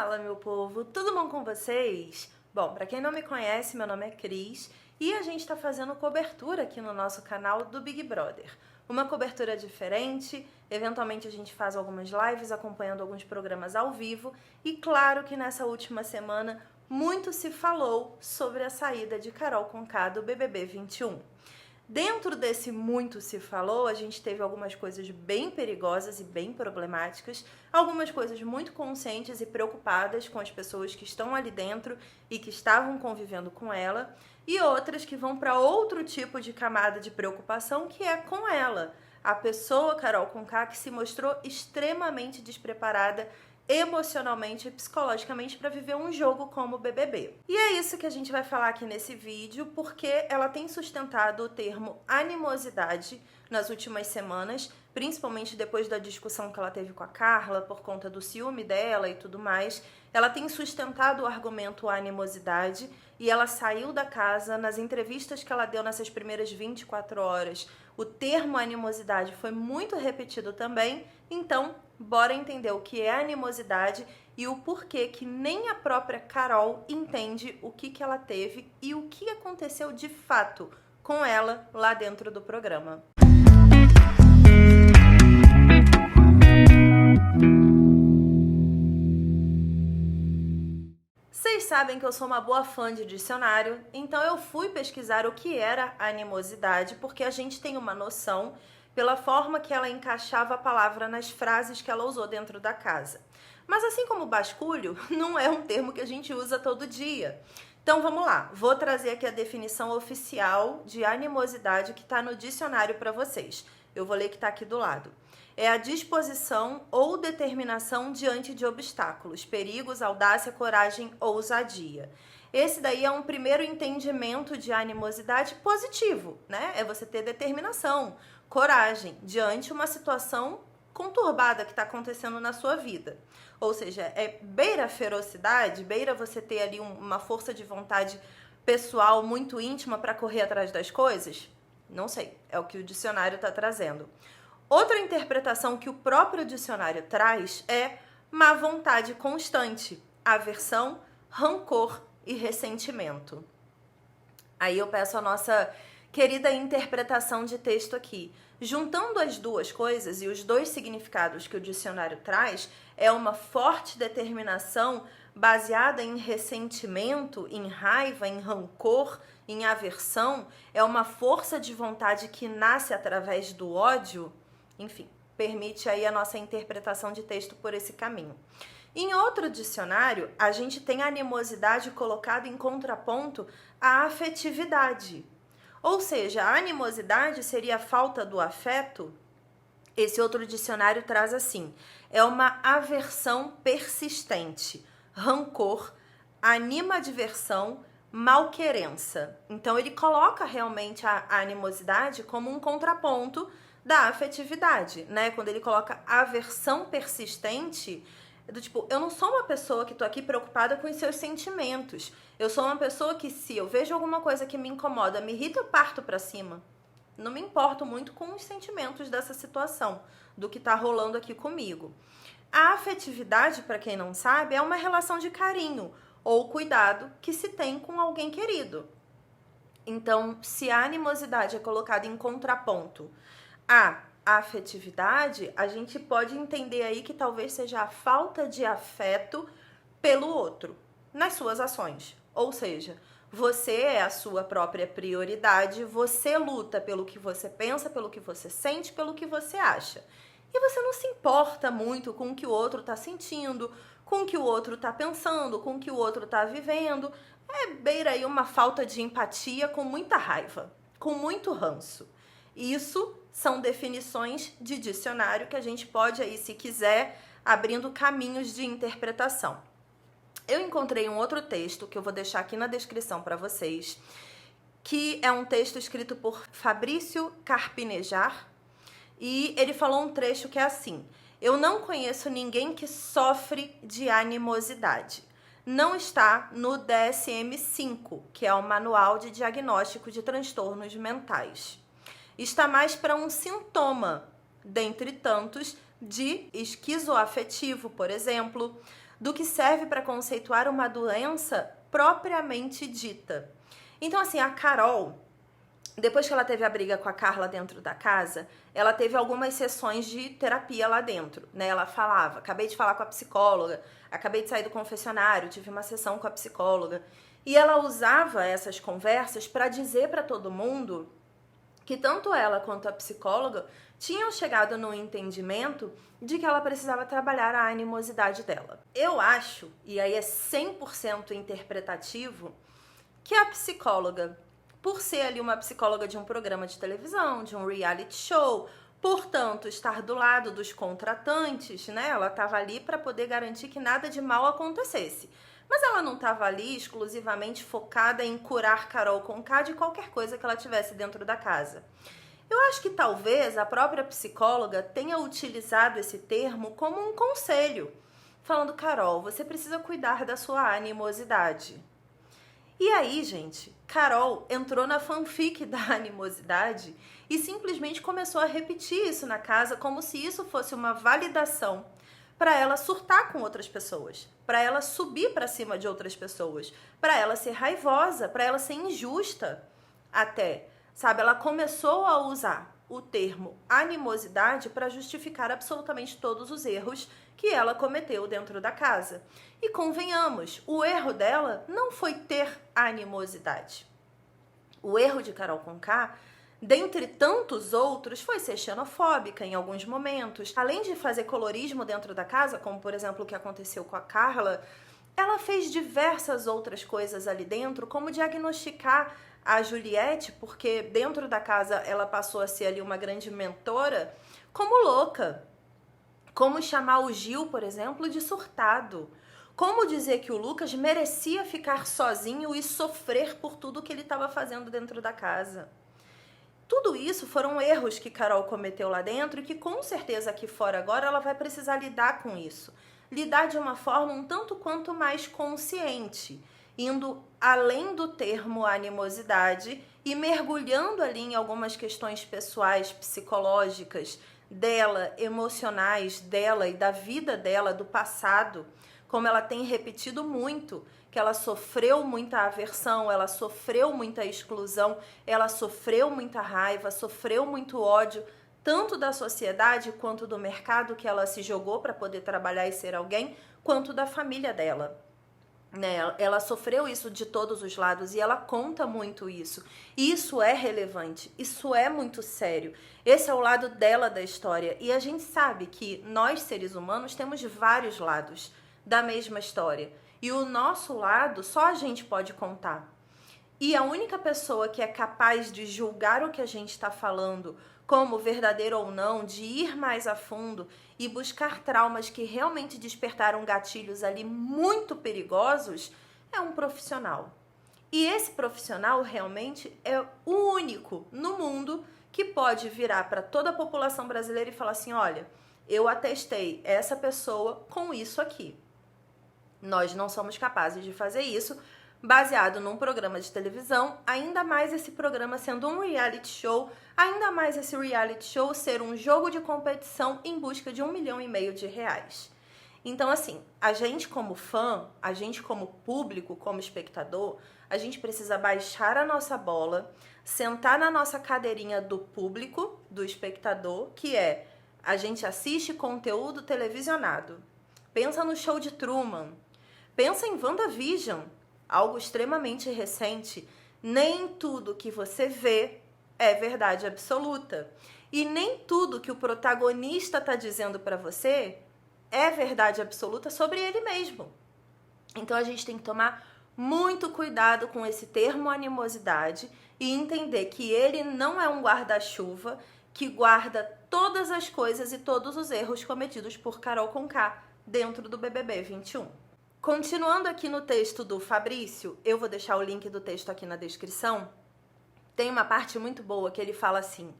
Fala, meu povo, tudo bom com vocês? Bom, para quem não me conhece, meu nome é Cris e a gente está fazendo cobertura aqui no nosso canal do Big Brother. Uma cobertura diferente, eventualmente a gente faz algumas lives acompanhando alguns programas ao vivo e claro que nessa última semana muito se falou sobre a saída de Carol Conká do BBB 21. Dentro desse muito se falou, a gente teve algumas coisas bem perigosas e bem problemáticas, algumas coisas muito conscientes e preocupadas com as pessoas que estão ali dentro e que estavam convivendo com ela, e outras que vão para outro tipo de camada de preocupação, que é com ela, a pessoa Carol Conká, que se mostrou extremamente despreparada emocionalmente e psicologicamente para viver um jogo como o BBB. E é isso que a gente vai falar aqui nesse vídeo, porque ela tem sustentado o termo animosidade nas últimas semanas, principalmente depois da discussão que ela teve com a Carla por conta do ciúme dela e tudo mais. Ela tem sustentado o argumento animosidade e ela saiu da casa. Nas entrevistas que ela deu nessas primeiras 24 horas, o termo animosidade foi muito repetido também. Então, bora entender o que é animosidade e o porquê que nem a própria Carol entende o que ela teve e o que aconteceu de fato com ela lá dentro do programa. Vocês sabem que eu sou uma boa fã de dicionário, então eu fui pesquisar o que era animosidade, porque a gente tem uma noção pela forma que ela encaixava a palavra nas frases que ela usou dentro da casa. Mas assim como basculho, não é um termo que a gente usa todo dia. Então vamos lá, vou trazer aqui a definição oficial de animosidade que está no dicionário para vocês. Eu vou ler que está aqui do lado. É a disposição ou determinação diante de obstáculos, perigos, audácia, coragem ou ousadia. Esse daí é um primeiro entendimento de animosidade positivo, né? É você ter determinação, coragem diante de uma situação conturbada que está acontecendo na sua vida. Ou seja, é beira a ferocidade, beira você ter ali uma força de vontade pessoal muito íntima para correr atrás das coisas? Não sei, é o que o dicionário está trazendo. Outra interpretação que o próprio dicionário traz é má vontade constante, aversão, rancor e ressentimento. Aí eu peço a nossa querida interpretação de texto aqui. Juntando as duas coisas e os dois significados que o dicionário traz, é uma forte determinação baseada em ressentimento, em raiva, em rancor, em aversão, é uma força de vontade que nasce através do ódio. Enfim, permite aí a nossa interpretação de texto por esse caminho. Em outro dicionário, a gente tem a animosidade colocada em contraponto à afetividade. Ou seja, a animosidade seria a falta do afeto. Esse outro dicionário traz assim: é uma aversão persistente, rancor, animadversão, malquerença. Então ele coloca realmente a animosidade como um contraponto da afetividade, né? Quando ele coloca aversão persistente, do tipo, eu não sou uma pessoa que tô aqui preocupada com os seus sentimentos. Eu sou uma pessoa que, se eu vejo alguma coisa que me incomoda, me irrita, eu parto pra cima. Não me importo muito com os sentimentos dessa situação, do que tá rolando aqui comigo. A afetividade, para quem não sabe, é uma relação de carinho ou cuidado que se tem com alguém querido. Então, se a animosidade é colocada em contraponto à afetividade, a gente pode entender aí que talvez seja a falta de afeto pelo outro, nas suas ações. Ou seja, você é a sua própria prioridade, você luta pelo que você pensa, pelo que você sente, pelo que você acha. E você não se importa muito com o que o outro está sentindo, com o que o outro está pensando, com o que o outro está vivendo. É beira aí uma falta de empatia com muita raiva, com muito ranço. Isso são definições de dicionário que a gente pode aí, se quiser, abrindo caminhos de interpretação. Eu encontrei um outro texto que eu vou deixar aqui na descrição para vocês, que é um texto escrito por Fabrício Carpinejar, e ele falou um trecho que é assim: eu não conheço ninguém que sofre de animosidade. Não está no DSM-5, que é o Manual de Diagnóstico de Transtornos Mentais. Está mais para um sintoma, dentre tantos, de esquizoafetivo, por exemplo, do que serve para conceituar uma doença propriamente dita. Então, assim, a Carol, depois que ela teve a briga com a Carla dentro da casa, ela teve algumas sessões de terapia lá dentro, né? Ela falava, acabei de falar com a psicóloga, acabei de sair do confessionário, tive uma sessão com a psicóloga. E ela usava essas conversas para dizer para todo mundo que tanto ela quanto a psicóloga tinham chegado no entendimento de que ela precisava trabalhar a animosidade dela. Eu acho, e aí é 100% interpretativo, que a psicóloga, por ser ali uma psicóloga de um programa de televisão, de um reality show, portanto, estar do lado dos contratantes, né? Ela estava ali para poder garantir que nada de mal acontecesse. Mas ela não estava ali exclusivamente focada em curar Carol Conká de qualquer coisa que ela tivesse dentro da casa. Eu acho que talvez a própria psicóloga tenha utilizado esse termo como um conselho, falando, Carol, você precisa cuidar da sua animosidade. E aí, gente, Carol entrou na fanfic da animosidade e simplesmente começou a repetir isso na casa como se isso fosse uma validação para ela surtar com outras pessoas, para ela subir para cima de outras pessoas, para ela ser raivosa, para ela ser injusta até, sabe? Ela começou a usar o termo animosidade para justificar absolutamente todos os erros que ela cometeu dentro da casa. E convenhamos, o erro dela não foi ter animosidade. O erro de Carol Conká, dentre tantos outros, foi ser xenofóbica em alguns momentos. Além de fazer colorismo dentro da casa, como por exemplo o que aconteceu com a Carla, ela fez diversas outras coisas ali dentro, como diagnosticar a Juliette, porque dentro da casa ela passou a ser ali uma grande mentora, como louca. Como chamar o Gil, por exemplo, de surtado. Como dizer que o Lucas merecia ficar sozinho e sofrer por tudo que ele estava fazendo dentro da casa. Tudo isso foram erros que Carol cometeu lá dentro e que com certeza aqui fora agora ela vai precisar lidar com isso. Lidar de uma forma um tanto quanto mais consciente, indo além do termo animosidade e mergulhando ali em algumas questões pessoais, psicológicas dela, emocionais dela e da vida dela, do passado, como ela tem repetido muito, que ela sofreu muita aversão, ela sofreu muita exclusão, ela sofreu muita raiva, sofreu muito ódio, tanto da sociedade quanto do mercado que ela se jogou para poder trabalhar e ser alguém, quanto da família dela. Né? Ela sofreu isso de todos os lados e ela conta muito isso. E isso é relevante, isso é muito sério. Esse é o lado dela da história. E a gente sabe que nós, seres humanos, temos vários lados da mesma história. E o nosso lado só a gente pode contar. E a única pessoa que é capaz de julgar o que a gente está falando como verdadeiro ou não, de ir mais a fundo e buscar traumas que realmente despertaram gatilhos ali muito perigosos, é um profissional. E esse profissional realmente é o único no mundo que pode virar para toda a população brasileira e falar assim, olha, eu atestei essa pessoa com isso aqui. Nós não somos capazes de fazer isso baseado num programa de televisão, ainda mais esse programa sendo um reality show, ainda mais esse reality show ser um jogo de competição em busca de R$1,5 milhão. Então, assim, a gente como fã, a gente como público, como espectador, a gente precisa baixar a nossa bola, sentar na nossa cadeirinha do público, do espectador, que é, a gente assiste conteúdo televisionado. Pensa no show de Truman, pensa em WandaVision, algo extremamente recente. Nem tudo que você vê é verdade absoluta. E nem tudo que o protagonista está dizendo para você é verdade absoluta sobre ele mesmo. Então a gente tem que tomar muito cuidado com esse termo animosidade e entender que ele não é um guarda-chuva que guarda todas as coisas e todos os erros cometidos por Carol Conká dentro do BBB 21. Continuando aqui no texto do Fabrício, eu vou deixar o link do texto aqui na descrição, tem uma parte muito boa que ele fala assim,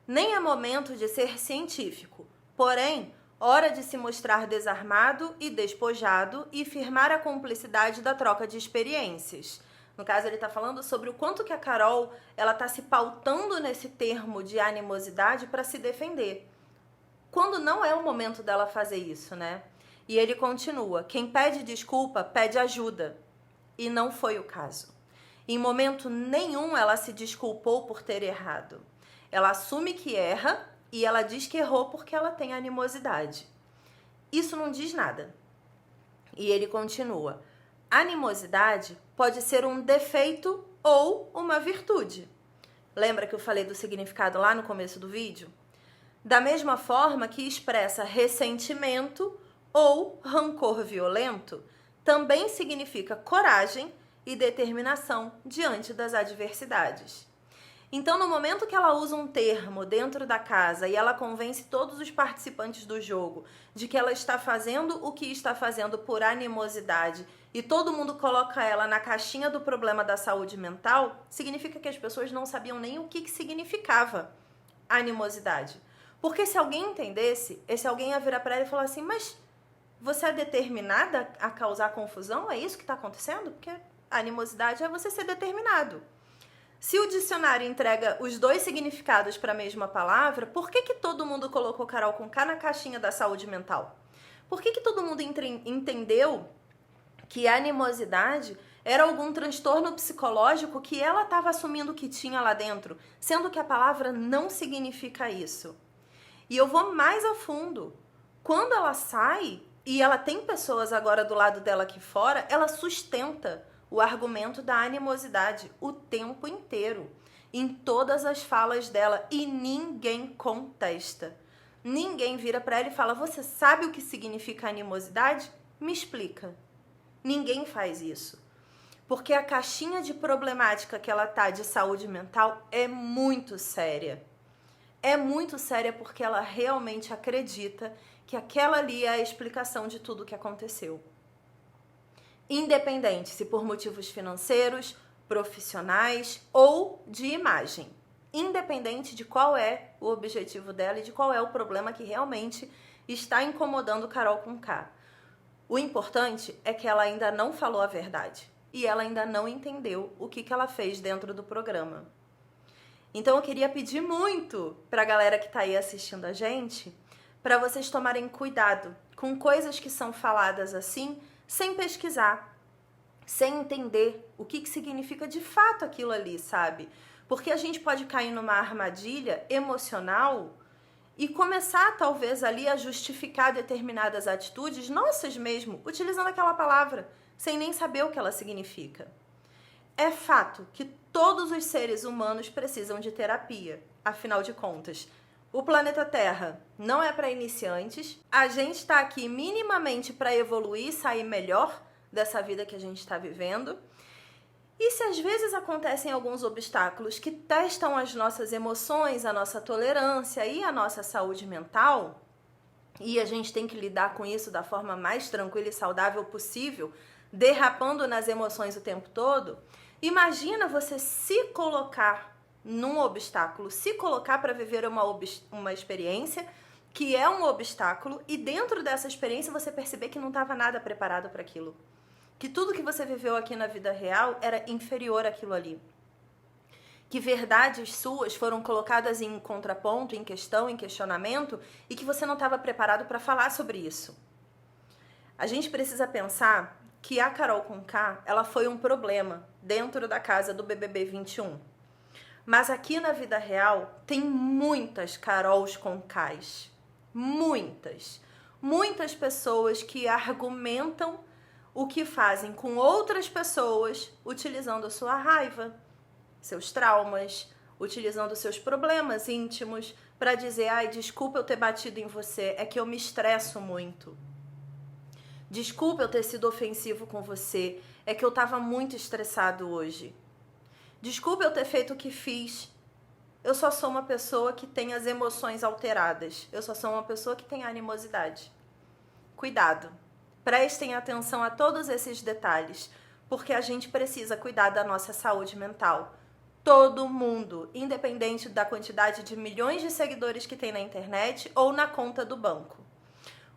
nem é momento de ser científico, porém, hora de se mostrar desarmado e despojado e firmar a cumplicidade da troca de experiências. No caso, ele está falando sobre o quanto que a Carol ela está se pautando nesse termo de animosidade para se defender, quando não é o momento dela fazer isso, né? E ele continua: quem pede desculpa pede ajuda. E não foi o caso. Em momento nenhum ela se desculpou por ter errado. Ela assume que erra e ela diz que errou porque ela tem animosidade. Isso não diz nada. E ele continua: animosidade pode ser um defeito ou uma virtude. Lembra que eu falei do significado lá no começo do vídeo? Da mesma forma que expressa ressentimento ou rancor violento, também significa coragem e determinação diante das adversidades. Então, no momento que ela usa um termo dentro da casa e ela convence todos os participantes do jogo de que ela está fazendo o que está fazendo por animosidade e todo mundo coloca ela na caixinha do problema da saúde mental, significa que as pessoas não sabiam nem o que significava animosidade. Porque se alguém entendesse, esse alguém ia virar para ela e falar assim: mas você é determinada a causar confusão? É isso que está acontecendo? Porque animosidade é você ser determinado. Se o dicionário entrega os dois significados para a mesma palavra, por que todo mundo colocou Carol com K na caixinha da saúde mental? Por que todo mundo entendeu que a animosidade era algum transtorno psicológico que ela estava assumindo que tinha lá dentro, sendo que a palavra não significa isso? E eu vou mais a fundo. Quando ela sai, e ela tem pessoas agora do lado dela aqui fora, ela sustenta o argumento da animosidade o tempo inteiro, em todas as falas dela, e ninguém contesta. Ninguém vira para ela e fala: você sabe o que significa animosidade? Me explica. Ninguém faz isso. Porque a caixinha de problemática que ela tá de saúde mental é muito séria. É muito séria porque ela realmente acredita que aquela ali é a explicação de tudo o que aconteceu. Independente se por motivos financeiros, profissionais ou de imagem. Independente de qual é o objetivo dela e de qual é o problema que realmente está incomodando Carol com K. O importante é que ela ainda não falou a verdade e ela ainda não entendeu o que ela fez dentro do programa. Então eu queria pedir muito para a galera que está aí assistindo a gente, para vocês tomarem cuidado com coisas que são faladas assim, sem pesquisar, sem entender o que significa de fato aquilo ali, sabe? Porque a gente pode cair numa armadilha emocional e começar talvez ali a justificar determinadas atitudes nossas mesmo, utilizando aquela palavra, sem nem saber o que ela significa. É fato que todos os seres humanos precisam de terapia, afinal de contas. O planeta Terra não é para iniciantes, a gente está aqui minimamente para evoluir e sair melhor dessa vida que a gente está vivendo. E se às vezes acontecem alguns obstáculos que testam as nossas emoções, a nossa tolerância e a nossa saúde mental, e a gente tem que lidar com isso da forma mais tranquila e saudável possível, derrapando nas emoções o tempo todo, imagina você se colocar num obstáculo, se colocar para viver uma experiência que é um obstáculo e dentro dessa experiência você perceber que não estava nada preparado para aquilo. Que tudo que você viveu aqui na vida real era inferior àquilo ali. Que verdades suas foram colocadas em contraponto, em questão, em questionamento e que você não estava preparado para falar sobre isso. A gente precisa pensar que a Carol com K, ela foi um problema dentro da casa do BBB 21. Mas aqui na vida real tem muitas Carols com Ks. Muitas. Muitas pessoas que argumentam o que fazem com outras pessoas utilizando a sua raiva, seus traumas, utilizando seus problemas íntimos para dizer: ai, desculpa eu ter batido em você, é que eu me estresso muito. Desculpa eu ter sido ofensivo com você, é que eu estava muito estressado hoje. Desculpa eu ter feito o que fiz. Eu só sou uma pessoa que tem as emoções alteradas. Eu só sou uma pessoa que tem animosidade. Cuidado. Prestem atenção a todos esses detalhes, porque a gente precisa cuidar da nossa saúde mental. Todo mundo, independente da quantidade de milhões de seguidores que tem na internet ou na conta do banco.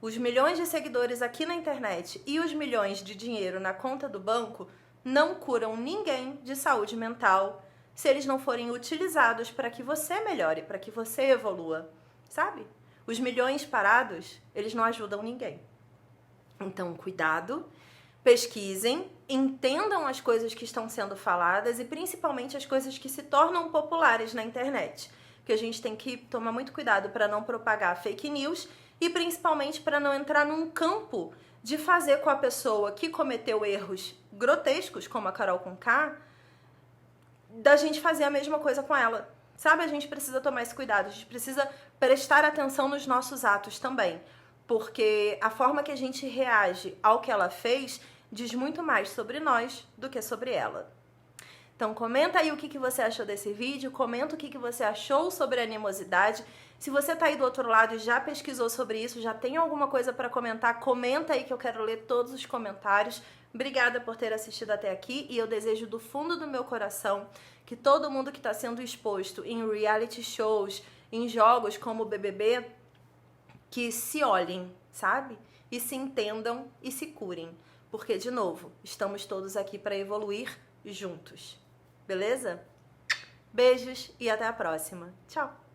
Os milhões de seguidores aqui na internet e os milhões de dinheiro na conta do banco não curam ninguém de saúde mental se eles não forem utilizados para que você melhore, para que você evolua, sabe? Os milhões parados, eles não ajudam ninguém. Então, cuidado, pesquisem, entendam as coisas que estão sendo faladas e principalmente as coisas que se tornam populares na internet. Porque a gente tem que tomar muito cuidado para não propagar fake news e principalmente para não entrar num campo de fazer com a pessoa que cometeu erros grotescos, como a Carol Conká, da gente fazer a mesma coisa com ela. Sabe, a gente precisa tomar esse cuidado, a gente precisa prestar atenção nos nossos atos também. Porque a forma que a gente reage ao que ela fez diz muito mais sobre nós do que sobre ela. Então comenta aí o que você achou desse vídeo, comenta o que você achou sobre a animosidade. Se você tá aí do outro lado e já pesquisou sobre isso, já tem alguma coisa para comentar, comenta aí que eu quero ler todos os comentários. Obrigada por ter assistido até aqui e eu desejo do fundo do meu coração que todo mundo que está sendo exposto em reality shows, em jogos como o BBB, que se olhem, sabe? E se entendam e se curem. Porque, de novo, estamos todos aqui para evoluir juntos. Beleza? Beijos e até a próxima. Tchau!